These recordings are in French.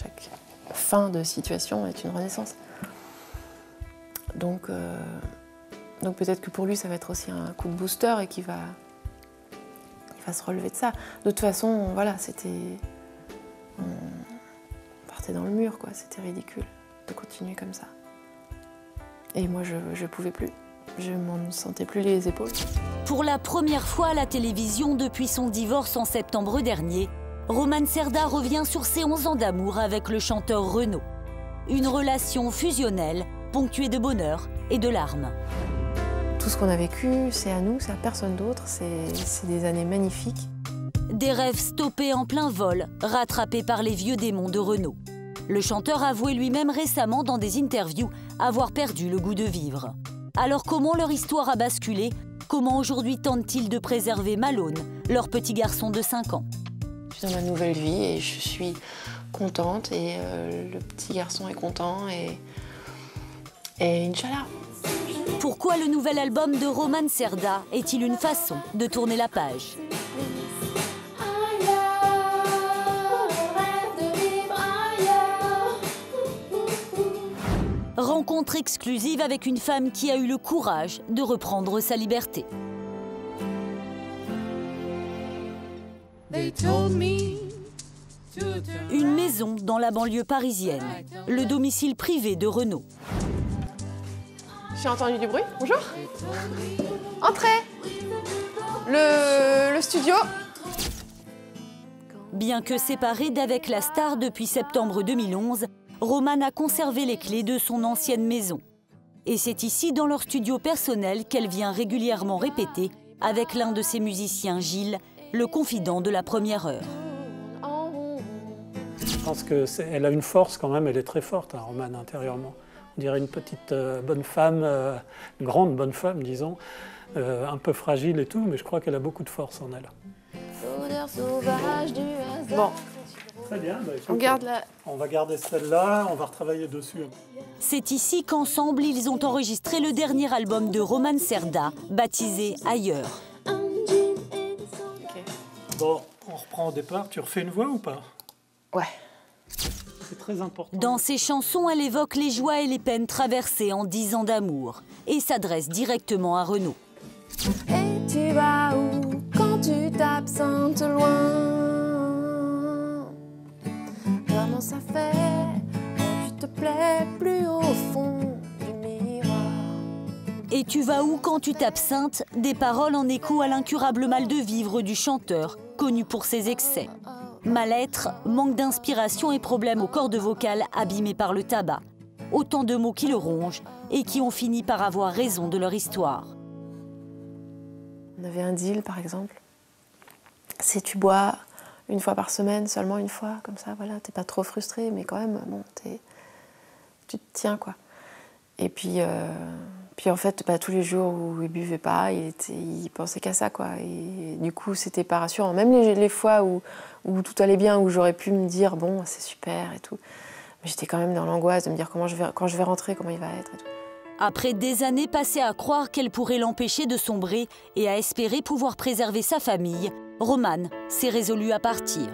Chaque fin de situation est une renaissance. Donc peut-être que pour lui, ça va être aussi un coup de booster et qu'il va se relever de ça. De toute façon, voilà, on partait dans le mur, quoi. C'était ridicule de continuer comme ça. Et moi, je pouvais plus. Je m'en sentais plus les épaules. Pour la première fois à la télévision depuis son divorce en septembre dernier, Romane Cerda revient sur ses 11 ans d'amour avec le chanteur Renaud. Une relation fusionnelle, ponctuée de bonheur et de larmes. Tout ce qu'on a vécu, c'est à nous, c'est à personne d'autre. C'est des années magnifiques. Des rêves stoppés en plein vol, rattrapés par les vieux démons de Renaud. Le chanteur a avoué lui-même récemment dans des interviews avoir perdu le goût de vivre. Alors comment leur histoire a basculé? Comment aujourd'hui tentent-ils de préserver Malone, leur petit garçon de 5 ans? Je suis dans ma nouvelle vie et je suis contente et le petit garçon est content et Inch'Allah. Pourquoi le nouvel album de Romane Cerda est-il une façon de tourner la page? Rencontre exclusive avec une femme qui a eu le courage de reprendre sa liberté. Une maison dans la banlieue parisienne, le domicile privé de Renaud. J'ai entendu du bruit. Bonjour. Entrez. Le studio. Bien que séparée d'avec la star depuis septembre 2011, Romane a conservé les clés de son ancienne maison. Et c'est ici, dans leur studio personnel, qu'elle vient régulièrement répéter avec l'un de ses musiciens, Gilles, le confident de la première heure. Je pense qu'elle a une force quand même, elle est très forte, hein, Romane, intérieurement. On dirait une petite bonne femme, une grande bonne femme, disons, un peu fragile et tout, mais je crois qu'elle a beaucoup de force en elle. Bon. Très bien. Bah, on va garder celle-là, on va retravailler dessus. C'est ici qu'ensemble, ils ont enregistré le dernier album de Romane Cerda, baptisé Ailleurs. Okay. Bon, on reprend au départ. Tu refais une voix ou pas? Ouais. C'est très important. Dans ses chansons, elle évoque les joies et les peines traversées en 10 ans d'amour et s'adresse directement à Renaud. Et tu vas où quand tu t'absentes loin? Comment ça fait quand tu te plais plus au fond du miroir? Et tu vas où quand tu t'absentes? Des paroles en écho à l'incurable mal de vivre du chanteur, connu pour ses excès. Mal-être, manque d'inspiration et problèmes aux cordes vocales abîmés par le tabac. Autant de mots qui le rongent et qui ont fini par avoir raison de leur histoire. On avait un deal, par exemple. Si tu bois une fois par semaine, seulement une fois, comme ça, voilà, t'es pas trop frustré, mais quand même, bon, tu te tiens, quoi. Et puis en fait, tous les jours où il buvait pas, il pensait qu'à ça, quoi. Et du coup, c'était pas rassurant. Même les fois où tout allait bien, où j'aurais pu me dire, bon, c'est super et tout. Mais j'étais quand même dans l'angoisse de me dire quand je vais rentrer, comment il va être et tout. Après des années passées à croire qu'elle pourrait l'empêcher de sombrer et à espérer pouvoir préserver sa famille, Romane s'est résolue à partir.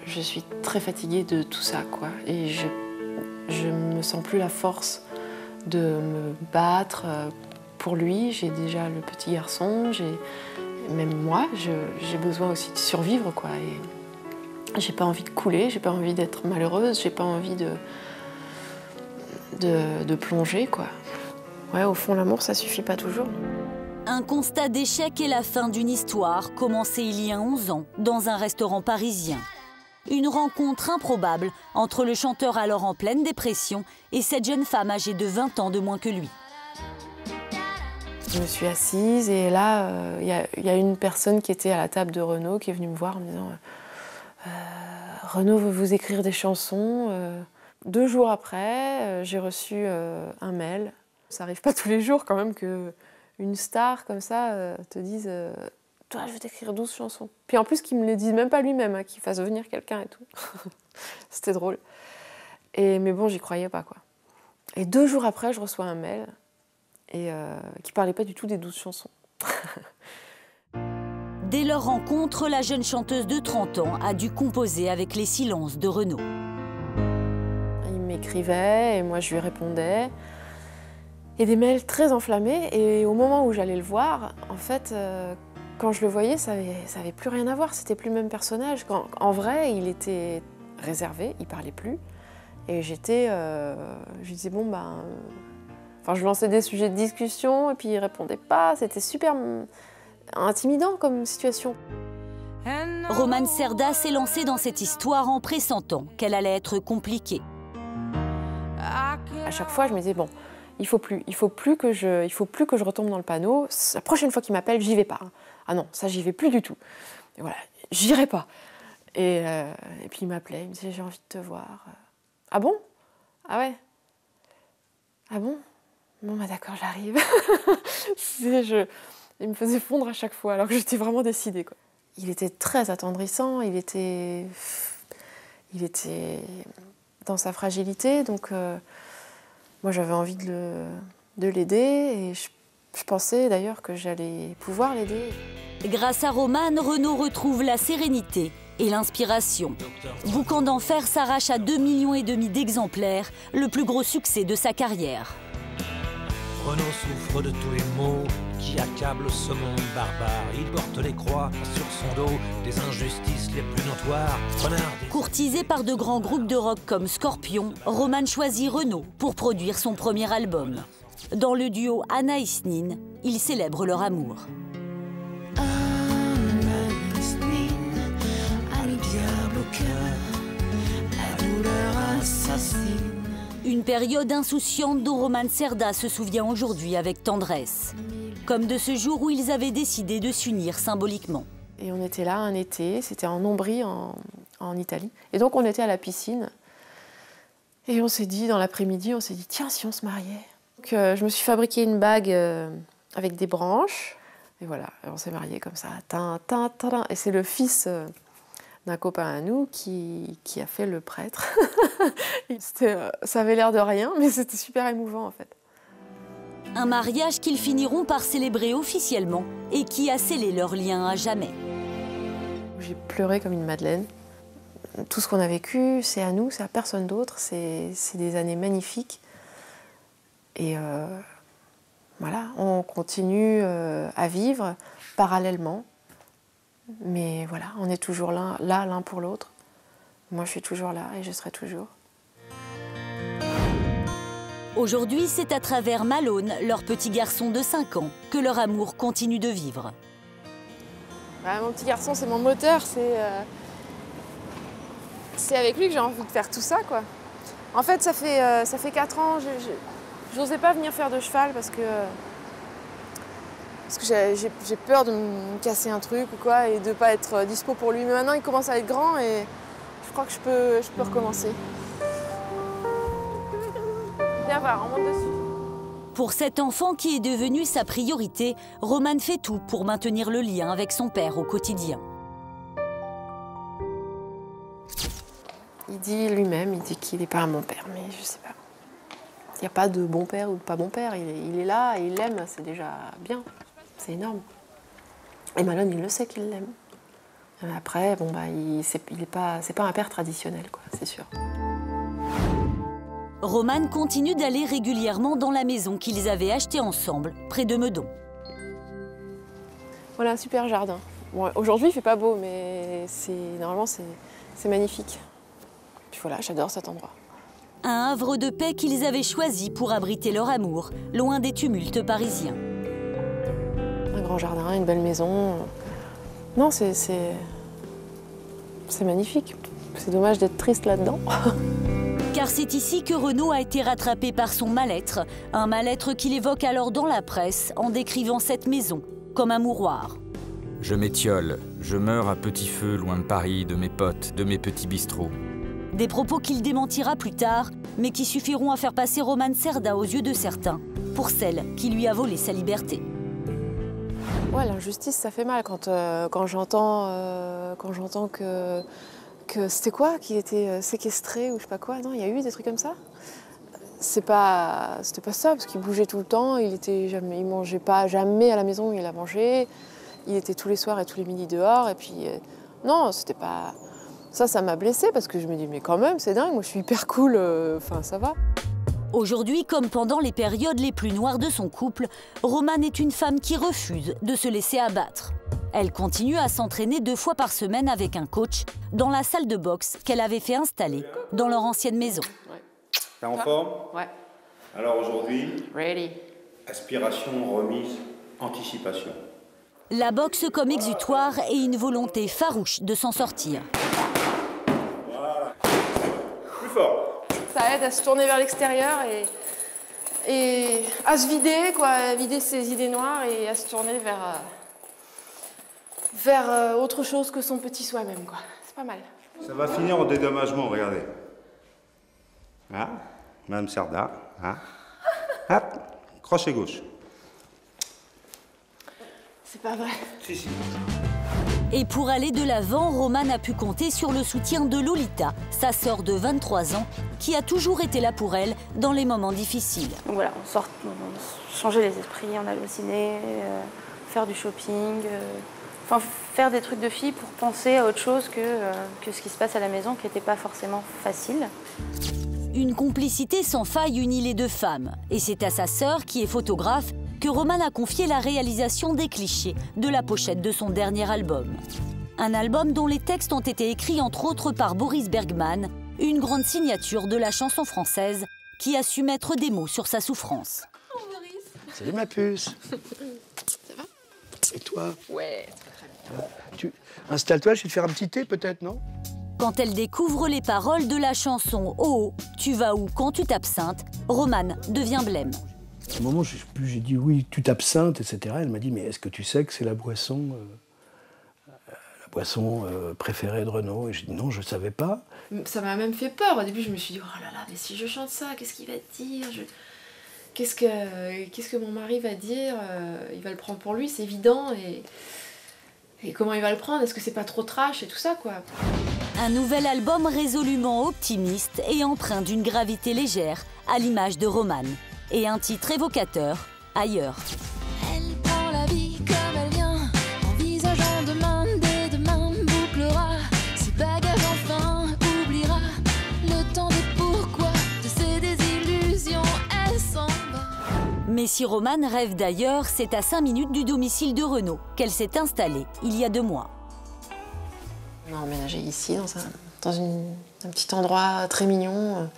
Je suis très fatiguée de tout ça, quoi. Et je me sens plus la force de me battre pour lui. J'ai déjà le petit garçon, même moi, j'ai besoin aussi de survivre, quoi. Et j'ai pas envie de couler, j'ai pas envie d'être malheureuse, j'ai pas envie de plonger, quoi. Ouais, au fond, l'amour, ça suffit pas toujours. Un constat d'échec et la fin d'une histoire commencée il y a 11 ans dans un restaurant parisien. Une rencontre improbable entre le chanteur alors en pleine dépression et cette jeune femme âgée de 20 ans de moins que lui. Je me suis assise et là, il y a une personne qui était à la table de Renaud qui est venue me voir en me disant Renaud veut vous écrire des chansons. 2 jours après, j'ai reçu un mail. Ça n'arrive pas tous les jours quand même qu'une star comme ça te dise toi, je vais t'écrire 12 chansons. Puis en plus, qu'il me les dise même pas lui-même, hein, qu'il fasse venir quelqu'un et tout. C'était drôle. Mais bon, j'y croyais pas, quoi. Et 2 jours après, je reçois un mail qui parlait pas du tout des 12 chansons. Dès leur rencontre, la jeune chanteuse de 30 ans a dû composer avec les silences de Renaud. Il m'écrivait et moi je lui répondais. Et des mails très enflammés. Et au moment où j'allais le voir, en fait, quand je le voyais, ça avait plus rien à voir. C'était plus le même personnage. En vrai, il était réservé, il parlait plus. Et je lui disais bon ben, enfin je lançais des sujets de discussion et puis il répondait pas. C'était super intimidant comme situation. Romane Cerda s'est lancée dans cette histoire en pressentant qu'elle allait être compliquée. À chaque fois, je me disais bon, il faut plus que je retombe dans le panneau. La prochaine fois qu'il m'appelle, j'y vais pas. Ah non, ça j'y vais plus du tout. Et voilà, j'irai pas. Et puis il m'appelait, il me disait j'ai envie de te voir. Ah bon? Ah ouais? Ah bon? Bon bah d'accord, j'arrive. Il me faisait fondre à chaque fois, alors que j'étais vraiment décidée, quoi. Il était très attendrissant, il était dans sa fragilité, donc moi j'avais envie de l'aider et je pensais d'ailleurs que j'allais pouvoir l'aider. Grâce à Romane, Renaud retrouve la sérénité et l'inspiration. Boucan d'enfer s'arrache à 2,5 millions d'exemplaires, le plus gros succès de sa carrière. Renaud souffre de tous les maux qui accablent ce monde barbare. Il porte les croix sur son dos des injustices les plus notoires. Courtisé par de grands groupes de rock comme Scorpion, Romane choisit Renaud pour produire son premier album. Dans le duo Anaïs Nin, ils célèbrent leur amour. Une période insouciante dont Romane Cerda se souvient aujourd'hui avec tendresse. Comme de ce jour où ils avaient décidé de s'unir symboliquement. Et on était là un été, c'était en Ombrie, en Italie. Et donc on était à la piscine. Et on s'est dit, dans l'après-midi, on s'est dit, tiens, si on se mariait. Donc je me suis fabriqué une bague avec des branches. Et voilà, on s'est mariés comme ça. Et c'est le fils d'un copain à nous qui a fait le prêtre. Ça avait l'air de rien, mais c'était super émouvant en fait. Un mariage qu'ils finiront par célébrer officiellement et qui a scellé leur lien à jamais. J'ai pleuré comme une madeleine. Tout ce qu'on a vécu, c'est à nous, c'est à personne d'autre. C'est des années magnifiques. Et voilà, on continue à vivre parallèlement. Mais voilà, on est toujours là l'un pour l'autre. Moi, je suis toujours là et je serai toujours. Aujourd'hui, c'est à travers Malone, leur petit garçon de 5 ans, que leur amour continue de vivre. Bah, mon petit garçon, c'est mon moteur. C'est avec lui que j'ai envie de faire tout ça, quoi. En fait, ça fait 4 ans, je n'osais pas venir faire de cheval parce que j'ai peur de me casser un truc ou quoi et de ne pas être dispo pour lui. Mais maintenant, il commence à être grand et je crois que je peux recommencer. Viens voir, on monte dessus. Pour cet enfant qui est devenu sa priorité, Romane fait tout pour maintenir le lien avec son père au quotidien. Il dit lui-même, il dit qu'il n'est pas mon père, mais je sais pas. Il n'y a pas de bon père ou de pas bon père. Il est là et il l'aime, c'est déjà bien. C'est énorme. Et Malone, il le sait qu'il l'aime. Après, bon, bah, c'est pas un père traditionnel, quoi, c'est sûr. Romane continue d'aller régulièrement dans la maison qu'ils avaient achetée ensemble, près de Meudon. Voilà un super jardin. Bon, aujourd'hui, il fait pas beau, mais normalement, c'est magnifique. Puis voilà, j'adore cet endroit. Un havre de paix qu'ils avaient choisi pour abriter leur amour, loin des tumultes parisiens. Un grand jardin, une belle maison. Non, c'est magnifique. C'est dommage d'être triste là-dedans. Car c'est ici que Renaud a été rattrapé par son mal-être. Un mal-être qu'il évoque alors dans la presse en décrivant cette maison comme un mouroir. Je m'étiole, je meurs à petit feu loin de Paris, de mes potes, de mes petits bistrots. Des propos qu'il démentira plus tard, mais qui suffiront à faire passer Romane Cerda aux yeux de certains, pour celle qui lui a volé sa liberté. Ouais, l'injustice, ça fait mal quand j'entends que c'était quoi, qu'il était séquestré ou je sais pas quoi. Non, il y a eu des trucs comme ça. C'était pas ça, parce qu'il bougeait tout le temps, il mangeait pas jamais à la maison, il a mangé. Il était tous les soirs et tous les midis dehors. Et puis, non, c'était pas... Ça m'a blessée parce que je me dis, mais quand même, c'est dingue, moi je suis hyper cool, enfin ça va. Aujourd'hui, comme pendant les périodes les plus noires de son couple, Romane est une femme qui refuse de se laisser abattre. Elle continue à s'entraîner 2 fois par semaine avec un coach dans la salle de boxe qu'elle avait fait installer dans leur ancienne maison. T'es en forme? Ouais. Alors aujourd'hui, Ready. aspiration, remise, anticipation. La boxe comme exutoire et une volonté farouche de s'en sortir. Voilà. Plus fort. Ça aide à se tourner vers l'extérieur et à se vider, quoi, à vider ses idées noires et à se tourner vers autre chose que son petit soi-même, quoi. C'est pas mal. Ça va finir en dédommagement, regardez. Hein? Madame Serdar, hein? Hop, crochet gauche. C'est pas vrai. Si, si. Et pour aller de l'avant, Romane a pu compter sur le soutien de Lolita, sa sœur de 23 ans, qui a toujours été là pour elle dans les moments difficiles. Donc voilà, on changeait les esprits, on allait au ciné, faire du shopping, enfin faire des trucs de filles pour penser à autre chose que ce qui se passe à la maison, qui n'était pas forcément facile. Une complicité sans faille unit les 2 femmes. Et c'est à sa sœur, qui est photographe, que Romane a confié la réalisation des clichés de la pochette de son dernier album. Un album dont les textes ont été écrits entre autres par Boris Bergman, une grande signature de la chanson française qui a su mettre des mots sur sa souffrance. Oh, Boris. Salut ma puce. Ça va? Et toi? Ouais, ça va très bien. Installe-toi, je vais te faire un petit thé peut-être, non? Quand elle découvre les paroles de la chanson « Oh, tu vas où quand tu t'absinthes », Romane devient blême. À un moment, j'ai dit oui, tu t'absinthes, etc. Elle m'a dit, mais est-ce que tu sais que c'est la boisson préférée de Renaud? Et j'ai dit non, je ne savais pas. Ça m'a même fait peur. Au début, je me suis dit, oh là là, mais si je chante ça, qu'est-ce qu'il va dire? Qu'est-ce que mon mari va dire? Il va le prendre pour lui, c'est évident. Et comment il va le prendre? Est-ce que c'est pas trop trash et tout ça, quoi? Un nouvel album résolument optimiste et empreint d'une gravité légère, à l'image de Romane. Et un titre évocateur, Ailleurs. Elle prend la vie comme elle vient, envisageant demain, dès demain, bouclera ses bagages enfin, oubliera le temps des pourquoi, de ses désillusions, elle s'en va. Mais si Romane rêve d'ailleurs, c'est à 5 minutes du domicile de Renaud qu'elle s'est installée il y a 2 mois. On a emménagé ici, dans un petit endroit très mignon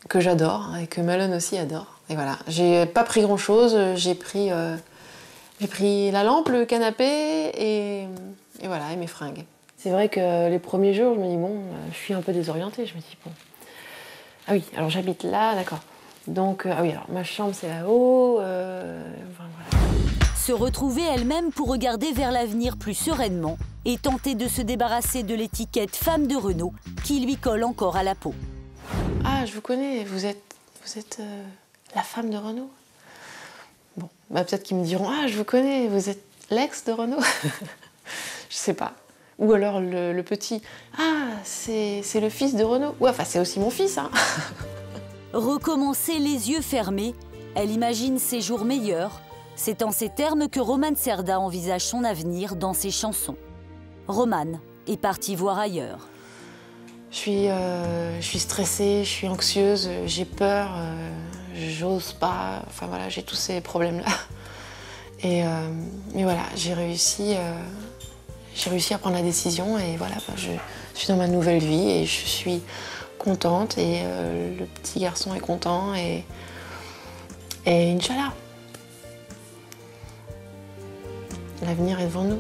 que j'adore et que Malone aussi adore. Et voilà, j'ai pas pris grand-chose, j'ai pris la lampe, le canapé et voilà, et mes fringues. C'est vrai que les premiers jours, je me dis, bon, je suis un peu désorientée. Je me dis, bon, ah oui, alors j'habite là, d'accord. Donc, ah oui, alors ma chambre, c'est là-haut. Enfin, voilà. Se retrouver elle-même pour regarder vers l'avenir plus sereinement et tenter de se débarrasser de l'étiquette femme de Renaud qui lui colle encore à la peau. Ah, je vous connais, vous êtes la femme de Renaud. Bon, bah peut-être qu'ils me diront, ah, je vous connais, vous êtes l'ex de Renaud. Je sais pas. Ou alors le petit, ah, c'est le fils de Renaud. Ouais, enfin, c'est aussi mon fils, hein. Recommencer les yeux fermés, elle imagine ses jours meilleurs. C'est en ces termes que Romane Cerda envisage son avenir dans ses chansons. Romane est partie voir ailleurs. Je suis stressée, je suis anxieuse, j'ai peur, j'ose pas, enfin voilà, j'ai tous ces problèmes-là. Mais voilà, j'ai réussi à prendre la décision et voilà, je suis dans ma nouvelle vie et je suis contente et le petit garçon est content et Inch'Allah. L'avenir est devant nous.